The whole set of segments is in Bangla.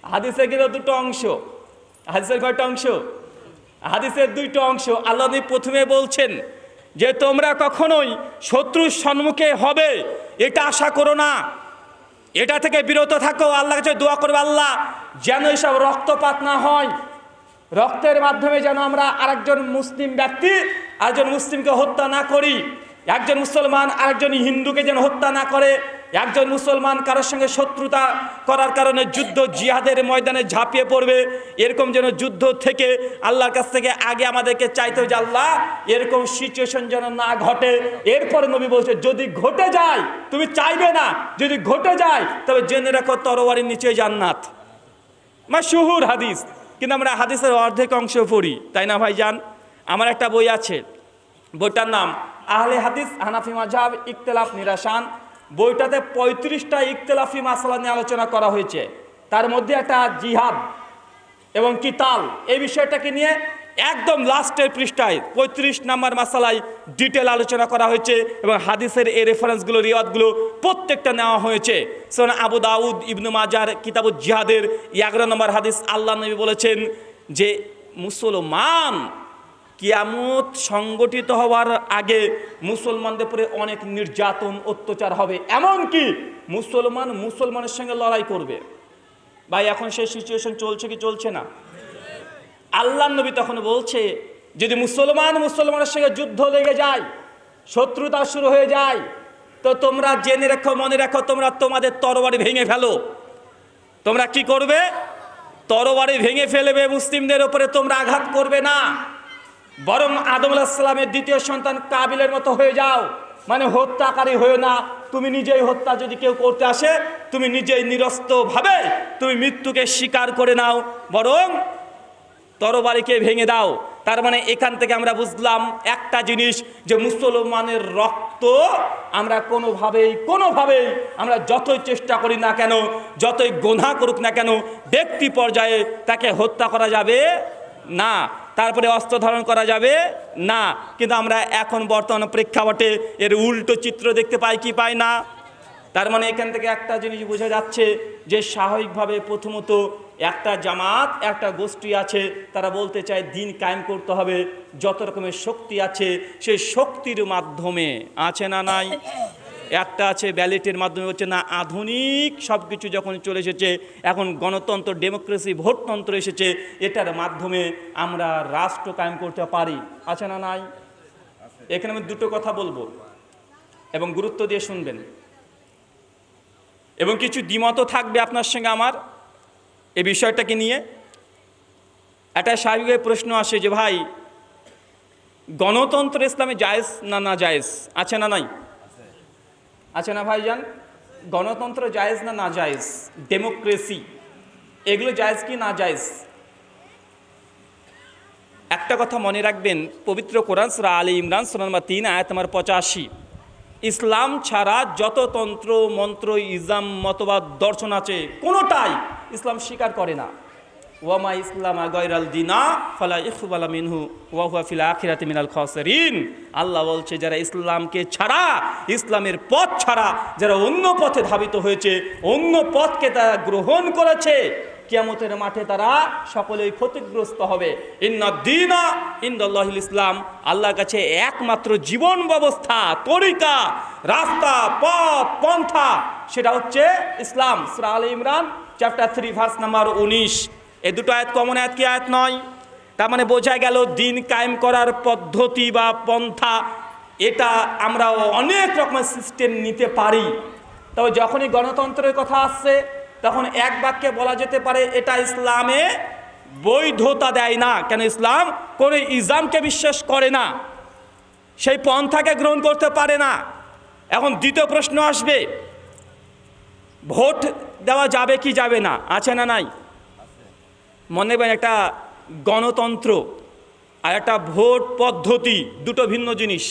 হাদিসে কিন্তু দুটো অংশ। হাদিসের কয়টা অংশ? হাদিসের দুইটা অংশ। আল্লাহ নবী প্রথমে বলছেন যে তোমরা কখনোই শত্রুর সম্মুখে হবে এটা আশা করো না, এটা থেকে বিরত থাকো। আল্লাহর কাছে দোয়া করবে, আল্লাহ যেন এসব রক্তপাত না হয়, রক্তের মাধ্যমে যেন আমরা আরেকজন মুসলিম ব্যক্তি আরেকজন মুসলিমকে হত্যা না করি, একজন মুসলমান আরেকজন হিন্দুকে যেন হত্যা না করে, একজন মুসলমান কারোর সঙ্গে শত্রুতা করার কারণে যুদ্ধ জিহাদের ময়দানে ঝাঁপিয়ে পড়বে, এরকম যেন যুদ্ধ থেকে আল্লাহর কাছ থেকে আগে আমাদেরকে চাইতে হবে যে আল্লাহ এরকম সিচুয়েশন যেন না ঘটে। এরপরে নবী বলছে যদি ঘটে যায়, তুমি চাইবে না, যদি ঘটে যায় তবে জেনে রাখো তরবারির নিচে জান্নাত। মাশহুর হাদিস, কিন্তু আমরা হাদিসের অর্ধেক অংশ পড়ি, তাই না ভাইজান? আমার একটা বই আছে, বইটার নাম আহলে হাদিস হানাফি মাযহাব ইখতিলাফ নিরাসান। বইটাতে 35টা ইখতিলাফি মাসালা নিয়ে আলোচনা করা হয়েছে। তার মধ্যে একটা জিহাদ এবং কিতাল, এই বিষয়টাকে নিয়ে একদম লাস্টের পৃষ্ঠায় 35 নম্বর মাসালায় ডিটেল আলোচনা করা হয়েছে এবং হাদিসের এই রেফারেন্সগুলো, রিওয়ায়াতগুলো প্রত্যেকটা নেওয়া হয়েছে। সুনান আবু দাউদ, ইবনে মাজার কিতাবুল জিহাদের 11 নম্বর হাদিস আল্লাহ নবী বলেছেন যে মুসলমান কিয়ামত সংগঠিত হওয়ার আগে মুসলমানদের উপরে অনেক নির্যাতন অত্যাচার হবে, এমনকি মুসলমানের সঙ্গে লড়াই করবে। ভাই এখন সেই সিচুয়েশন চলছে কি চলছে না? আল্লাহ নবী তখন বলছে যদি মুসলমানের সঙ্গে যুদ্ধ লেগে যায়, শত্রুতা শুরু হয়ে যায়, তো তোমরা জেনে রাখো, মনে রাখো, তোমরা তোমাদের তরবারি ভেঙে ফেলো। তোমরা কি করবে? তরবারি ভেঙে ফেলবে, মুসলিমদের উপরে তোমরা আঘাত করবে না, বরং আদম আলাইহিস সালামের দ্বিতীয় সন্তান কাবিলের মতো হয়ে যাও, মানে হত্যাকারী হয়েও না। তুমি নিজেই হত্যা যদি কেউ করতে আসে, তুমি নিজেই নিরস্ত্রভাবে তুমি মৃত্যুকে স্বীকার করে নাও, বরং তরবারিকে ভেঙে দাও। তার মানে এখান থেকে আমরা বুঝলাম একটা জিনিস, যে মুসলমানের রক্ত আমরা কোনোভাবেই আমরা যতই চেষ্টা করি না কেন, যতই গুনাহ করুক না কেন, ব্যক্তি পর্যায়ে তাকে হত্যা করা যাবে না, তারপরে অস্ত্র ধারণ করা যাবে না। কিন্তু আমরা এখন বর্তমান প্রেক্ষাপটে এর উল্টো চিত্র দেখতে পাই কি পাই না? তার মানে এখান থেকে একটা জিনিস বোঝা যাচ্ছে যে স্বাভাবিকভাবে প্রথমত একটা জামাত, একটা গোষ্ঠী আছে, তারা বলতে চায় দিন কায়েম করতে হবে, যত রকমের শক্তি আছে সেই শক্তির মাধ্যমে, আছে না নাই? একটা আছে ব্যালেটের মাধ্যমে, হচ্ছে না আধুনিক সব কিছু যখন চলে এসেছে, এখন গণতন্ত্র, ডেমোক্রেসি, ভোটতন্ত্র এসেছে, এটার মাধ্যমে আমরা রাষ্ট্র কায়েম করতে পারি, আছে না নাই? এখানে আমি দুটো কথা বলবো এবং গুরুত্ব দিয়ে শুনবেন, এবং কিছু দ্বিমতও থাকবে আপনার সঙ্গে আমার এই বিষয়টাকে নিয়ে। একটা স্বাভাবিক প্রশ্ন আসে যে ভাই গণতন্ত্র ইসলামে জায়েজ না না জায়েজ, আছে না নাই? আছে না ভাইজান? গণতন্ত্র জায়েজ না না জায়েজ, ডেমোক্রেসি, এগুলো জায়েজ কি না জায়েজ? একটা কথা মনে রাখবেন, পবিত্র কোরআন সূরা আলে ইমরান সূরা নম্বর 3 আয়াত নম্বর 85, ইসলাম ছাড়া যত তন্ত্র মন্ত্র ইজাম মতবাদ দর্শন আছে কোনোটাই ইসলাম স্বীকার করে না। ওয়ামা ইসলামা গায়রাল দিনা ফালা ইকবালা মিনহু ওয়া হুয়া ফিল আখিরাতি মিনাল খাসিরিন। আল্লাহ বলছে যারা ইসলামকে ছাড়া, ইসলামের পথ ছাড়া যারা অন্য পথে ধাবিত হয়েছে, অন্য পথকে তারা গ্রহণ করেছে, কিয়ামতের মাঠে তারা সকলেই ক্ষতিগ্রস্ত হবে। ইন্নাদ-দীনা ইনদাল্লাহিল ইসলাম, আল্লাহর কাছে একমাত্র জীবন ব্যবস্থা, তরিকা, রাস্তা, পথ, পন্থা, সেটা হচ্ছে ইসলাম। সূরা আলে ইমরান চ্যাপ্টার 3 ভার্স নাম্বার 19। এই দুটো আয়াত কমন আয়াত কি আয়াত নয়? তার মানে বোঝা গেল দিন কায়েম করার পদ্ধতি বা পন্থা, এটা আমরা অনেক রকমের সিস্টেম নিতে পারি। তবে যখনই গণতন্ত্রের কথা আসছে, তখন এক বাক্যে বলা যেতে পারে এটা ইসলামে বৈধতা দেয় না। কেন? ইসলাম কোনো ইজামকে বিশ্বাস করে না, সেই পন্থাকে গ্রহণ করতে পারে না। এখন দ্বিতীয় প্রশ্ন আসবে, ভোট দেওয়া যাবে কি যাবে না, আছে না নাই? মনে রাখবেন একটা গণতন্ত্র আর একটা ভোট পদ্ধতি দুটো ভিন্ন জিনিস।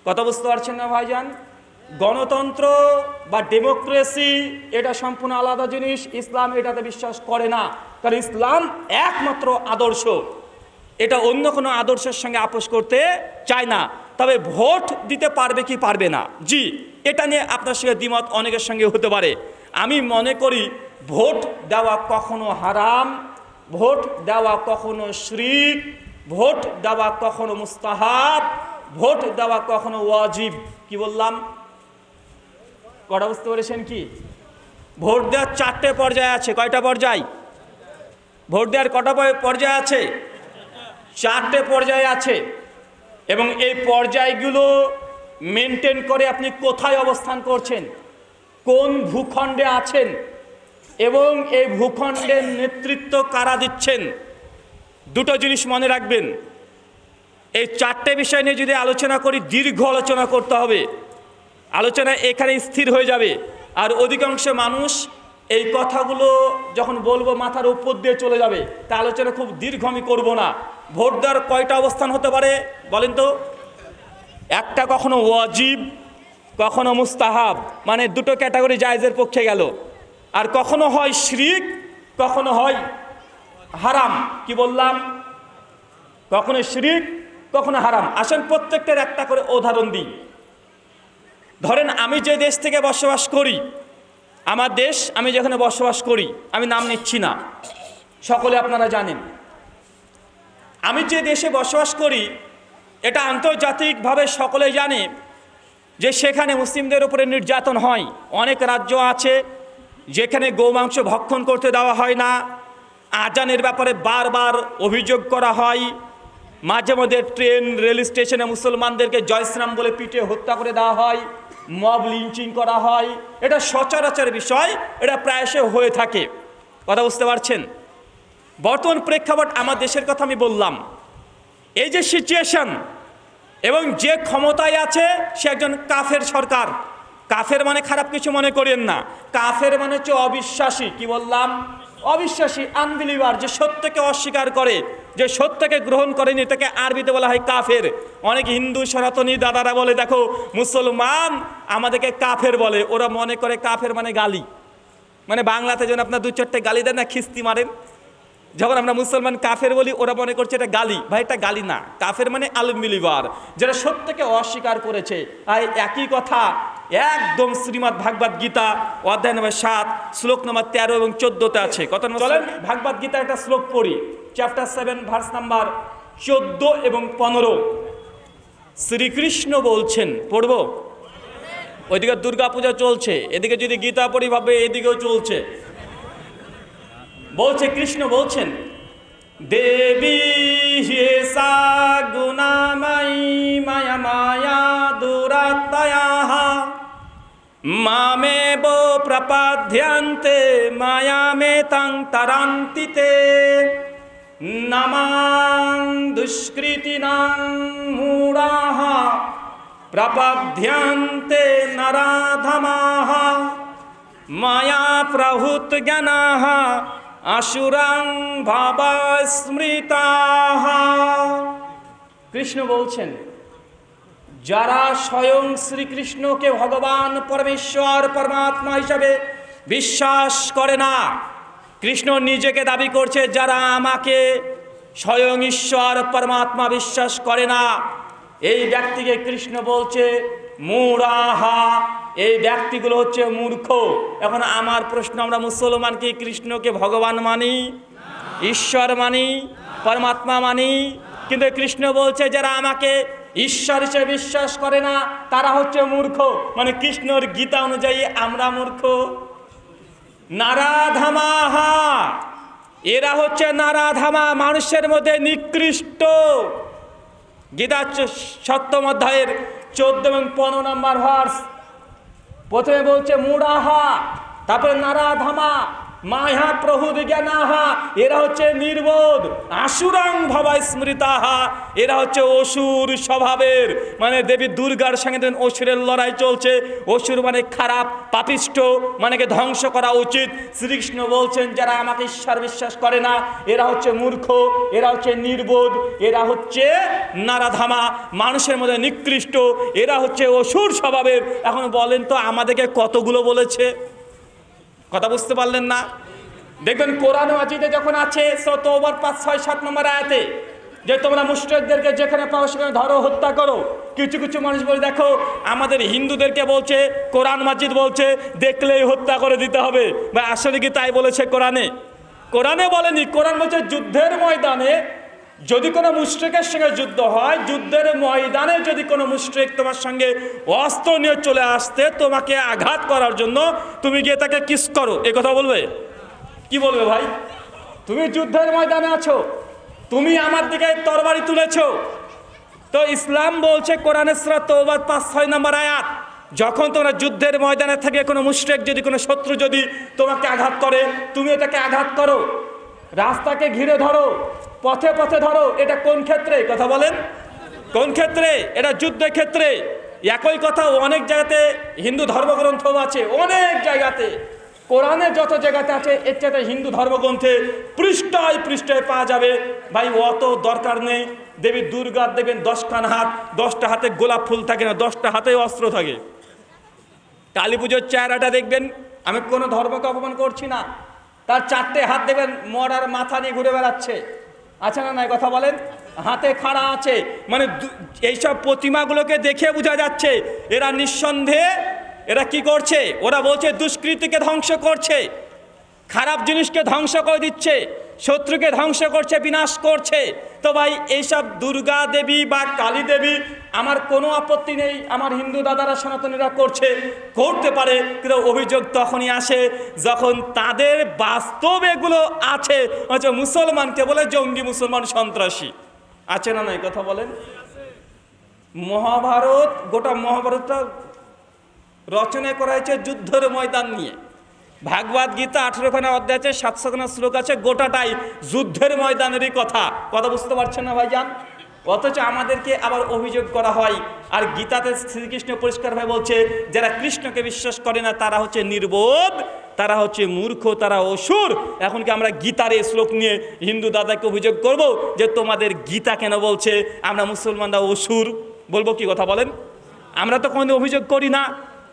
কথা বুঝতে পারছেন না ভাইজান? গণতন্ত্র বা ডেমোক্রেসি এটা সম্পূর্ণ আলাদা জিনিস। ইসলাম এটাতে বিশ্বাস করে না, কারণ ইসলাম একমাত্র আদর্শ, এটা অন্য কোনো আদর্শের সঙ্গে আপোষ করতে চায় না। তবে ভোট দিতে পারবে কি পারবে না, জি, এটা নিয়ে আপনার সঙ্গে দ্বিমত অনেকের সঙ্গে হতে পারে। আমি মনে করি ভোট দেওয়া কখনো হারাম, ভোট দেওয়া কখনো শিরক, ভোট দেওয়া কখনো মুস্তাহাব, ভোট দেওয়া কখনো ওয়াজিব। কি বললাম? কটা বুঝতে পেরেছেন কি? ভোট দেওয়ার 4টে পর্যায় আছে। কয়টা পর্যায়? ভোট দেওয়ার কটা পর্যায় আছে? 4টে পর্যায় আছে। এবং এই পর্যায়গুলো মেনটেন করে আপনি কোথায় অবস্থান করছেন, কোন ভূখণ্ডে আছেন এবং এই ভূখণ্ডের নেতৃত্ব কারা দিচ্ছেন, দুটো জিনিস মনে রাখবেন। এই 4টে বিষয় নিয়ে যদি আলোচনা করি, দীর্ঘ আলোচনা করতে হবে। আলোচনা এখানে স্থির হয়ে যাবে। আর অধিকাংশ মানুষ এই কথাগুলো যখন বলবো মাথার উপর দিয়ে চলে যাবে। তা আলোচনা খুব দীর্ঘ আমি করবো না। ভোট দেওয়ার কয়টা অবস্থান হতে পারে বলেন তো? একটা কখনো ওয়াজিব, কখনো মুস্তাহাব, মানে দুটো ক্যাটাগরি জায়েজের পক্ষে গেল। আর কখনো হয় শিরক, কখনো হয় হারাম। কি বললাম? কখনো শিরক, কখনো হারাম। আসেন প্রত্যেকটার একটা করে উদাহরণ দিই। ধরেন আমি যে দেশ থেকে বসবাস করি, আমার দেশ, আমি যেখানে বসবাস করি, আমি নাম নিচ্ছি না, সকলে আপনারা জানেন। আমি যে দেশে বসবাস করি এটা আন্তর্জাতিকভাবে সকলে জানে যে সেখানে মুসলিমদের উপরে নির্যাতন হয়। অনেক রাজ্য আছে যেখানে গোমাংস ভক্ষণ করতে দেওয়া হয় না। আজানের ব্যাপারে বারবার অভিযোগ করা হয়। মাঝে মধ্যে ট্রেন, রেল স্টেশনে মুসলমানদেরকে জয়শ্রাম বলে পিটিয়ে হত্যা করে দেওয়া হয়, মব লিঞ্চিং করা হয়। এটা সচরাচর বিষয়, এটা প্রায়শই হয়ে থাকে। কথা বুঝতে পারছেন? বর্তমান প্রেক্ষাপট আমার দেশের কথা আমি বললাম। এই যে সিচুয়েশন এবং যে ক্ষমতায় আছে সে একজন কাফের সরকার। কাফের মানে খারাপ কিছু মনে করেন না, কাফের মানে হচ্ছে অবিশ্বাসী। কি বললাম? অবিশ্বাসী, আনবিলিভার, যে সত্যকে অস্বীকার করে, যে সত্যকে গ্রহণ করেনি, তাকে আরবিতে বলা হয় কাফের। অনেক হিন্দু সনাতনী দাদারা বলে দেখো মুসলমান আমাদেরকে কাফের বলে। ওরা মনে করে কাফের মানে গালি, মানে বাংলাতে যেন আপনার 2-4টে গালি দেন না, খিস্তি মারেন। যখন আমরা মুসলমান কাফের বলি ওরা মনে করছে এটা গালি। ভাই এটা গালি না, কাফের মানে আনবিলিভার, যারা সত্যকে অস্বীকার করেছে। আর একই কথা একদম শ্রীমদ্ ভাগবত গীতা অধ্যায় নম্বর 7 শ্লোক নম্বর 13 এবং 14তে আছে। কত? চলেন ভাগবত গীতা একটা শ্লোক পড়ি, চ্যাপ্টার 7 ভার্স নাম্বার 14 এবং 15। শ্রীকৃষ্ণ বলছেন, পড়বো? ওইদিকে দুর্গাপূজা চলছে, এদিকে যদি গীতা পড়ি ভাবে এদিকেও চলছে। বলছে, কৃষ্ণ বলছেন, দেবী হেসা গুণাময়ী মায়া মায়া দুরাত্ময়াঃ মামেব প্রপদ্যন্তে মায়ামেতাং তরান্তি তে নমাং দুষ্কৃতিনাং মূঢ়াঃ প্রপদ্যন্তে নরাধমাঃ মায়া প্রভূত জ্ঞানাঃ আসুরাং ভাবা স্মৃতাঃ। কৃষ্ণ বলছেন, যারা স্বয়ং শ্রীকৃষ্ণকে ভগবান পরমেশ্বর পরমাত্মা হিসাবে বিশ্বাস করে না, কৃষ্ণ নিজেকে দাবি করছে যারা আমাকে স্বয়ং ঈশ্বর পরমাত্মা বিশ্বাস করে না, এই ব্যক্তিকে কৃষ্ণ বলছে মূঢ়াহা, এই ব্যক্তিগুলো হচ্ছে মূর্খ। এখন আমার প্রশ্ন, আমরা মুসলমান কি কৃষ্ণকে ভগবান মানি, ঈশ্বর মানি, পরমাত্মা মানি? কিন্তু কৃষ্ণ বলছে যারা আমাকে ঈশ্বর হিসেবে বিশ্বাস করে না তারা হচ্ছে মূর্খ। মানে কৃষ্ণর গীতা অনুযায়ী আমরা মূর্খ। নারাধামাহা, এরা হচ্ছে নারাধামা, মানুষের মধ্যে নিকৃষ্ট। গীতা 7ম অধ্যায়ের 14 এবং 15 নম্বর ভার্স। প্রথমে বলছে মূঢ়াহা, তারপরে নারাধামা, মায়া প্রভূত জ্ঞানাহা, এরা হচ্ছে নির্বোধ। আসুরাং ভবা স্মৃতাহা, এরা হচ্ছে অসুর স্বভাবের। মানে দেবী দুর্গার সঙ্গে অসুরের লড়াই চলছে। অসুর মানে খারাপ, পাপিষ্ঠ, মানে ধ্বংস করা উচিত। শ্রীকৃষ্ণ বলছেন যারা আমাকে ঈশ্বর বিশ্বাস করে না এরা হচ্ছে মূর্খ, এরা হচ্ছে নির্বোধ, এরা হচ্ছে নারাধামা, মানুষের মধ্যে নিকৃষ্ট, এরা হচ্ছে অসুর স্বভাবের। এখন বলেন তো আমাদেরকে কতগুলো বলেছে? কথা বুঝতে পারলেন না? দেখবেন কোরআন মাজিদে যখন আছে সূরা তওবার 5, 6, 7 নম্বর আয়াতে যে তোমরা মুশরিকদেরকে যেখানে পাও সেখানে ধরো, হত্যা করো। কিছু কিছু মানুষ বলে, দেখো আমাদের হিন্দুদেরকে বলছে, কোরআন মাজিদ বলছে দেখলেই হত্যা করে দিতে হবে। বা আসলে কি তাই বলেছে কোরআনে? কোরআনে বলেনি। কোরআন বলছে যুদ্ধের ময়দানে যদি কোনো মুশরিকের সঙ্গে যুদ্ধ হয়, যুদ্ধের ময়দানে যদি কোনো মুশরিক তোমার সঙ্গে অস্ত্র নিয়ে চলে আসতে তোমাকে আঘাত করার জন্য, তুমি গিয়ে তাকে কিস করো, এ কথা বলবে? কি বলবে ভাই? তুমি যুদ্ধের ময়দানে আছো, তুমি আমার দিকে তরবারি তুলেছো। তো ইসলাম বলছে কোরআনের সূরা তাওবা 5-6 নম্বর আয়াত, যখন তোমরা যুদ্ধের ময়দানে থেকে কোনো মুশরিক যদি, কোনো শত্রু যদি তোমাকে আঘাত করে, তুমি এটাকে আঘাত করো, রাস্তাকে ঘিরে ধরো, পথে পথে ধরো। এটা কোন ক্ষেত্রে কথা বলেন? কোন ক্ষেত্রে? এটা যুদ্ধের ক্ষেত্রে। একই কথা অনেক জায়গাতে হিন্দু ধর্মগ্রন্থ আছে, অনেক জায়গাতে, কোরআনে যত জায়গাতে আছে এর চাইতে হিন্দু ধর্মগ্রন্থে পৃষ্ঠায় পৃষ্ঠায় পাওয়া যাবে। ভাই অত দরকার নেই। দেবী দুর্গার দেখবেন 10খানা হাত, 10টা হাতে গোলাপ ফুল থাকে না, 10টা হাতে অস্ত্র থাকে। কালী পুজোর চেহারাটা দেখবেন, আমি কোনো ধর্মকে অপমান করছি না, তার 4টে হাত দেখবেন মরার মাথা নিয়ে ঘুরে বেড়াচ্ছে, আছে না নাই কথা বলেন? হাতে খাড়া আছে, মানে এইসব প্রতিমাগুলোকে দেখে বোঝা যাচ্ছে এরা নিঃসন্দেহে এরা কি করছে? ওরা বলছে দুষ্কৃতিকে ধ্বংস করছে, খারাপ জিনিসকে ধ্বংস করে দিচ্ছে, শত্রুকে ধ্বংস করছে, বিনাশ করছে। তো ভাই এইসব দুর্গা দেবী বা কালী দেবী আমার কোনো আপত্তি নেই, আমার হিন্দু দাদারা সনাতনীরা করছে, করতে পারে, কিন্তু অভিযোগ তখনই আসে যখন তাদের বাস্তব এগুলো আছে। হচ্ছে মুসলমানকে বলে জঙ্গি, মুসলমান সন্ত্রাসী, আছে না নাই কথা বলেন? মহাভারত, গোটা মহাভারতটা রচনা করা হয়েছে যুদ্ধের ময়দান নিয়ে। ভাগবত গীতা 18খানা অধ্যায় আছে, 700খানা শ্লোক আছে, গোটাটাই যুদ্ধের ময়দানেরই কথা। কথা বুঝতে পারছেন না ভাইজান? অথচ আমাদেরকে আবার অভিযোগ করা হয়। আর গীতাতে শ্রীকৃষ্ণ পরিষ্কারভাবে বলছে যারা কৃষ্ণকে বিশ্বাস করে না তারা হচ্ছে নির্বোধ, তারা হচ্ছে মূর্খ, তারা অসুর। এখন কি আমরা গীতার এই শ্লোক নিয়ে হিন্দু দাদাকে অভিযোগ করব যে তোমাদের গীতা কেন বলছে আমরা মুসলমানরা অসুর? বলবো কি কথা বলেন? আমরা তো কোনো অভিযোগ করি না,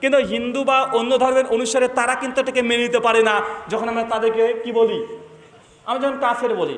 কিন্তু হিন্দু বা অন্য ধর্মের অনুসারে তারা কিন্তু এটাকে মেনে নিতে পারে না। যখন আমরা তাদেরকে কি বলি, আমরা যখন কাফের বলি,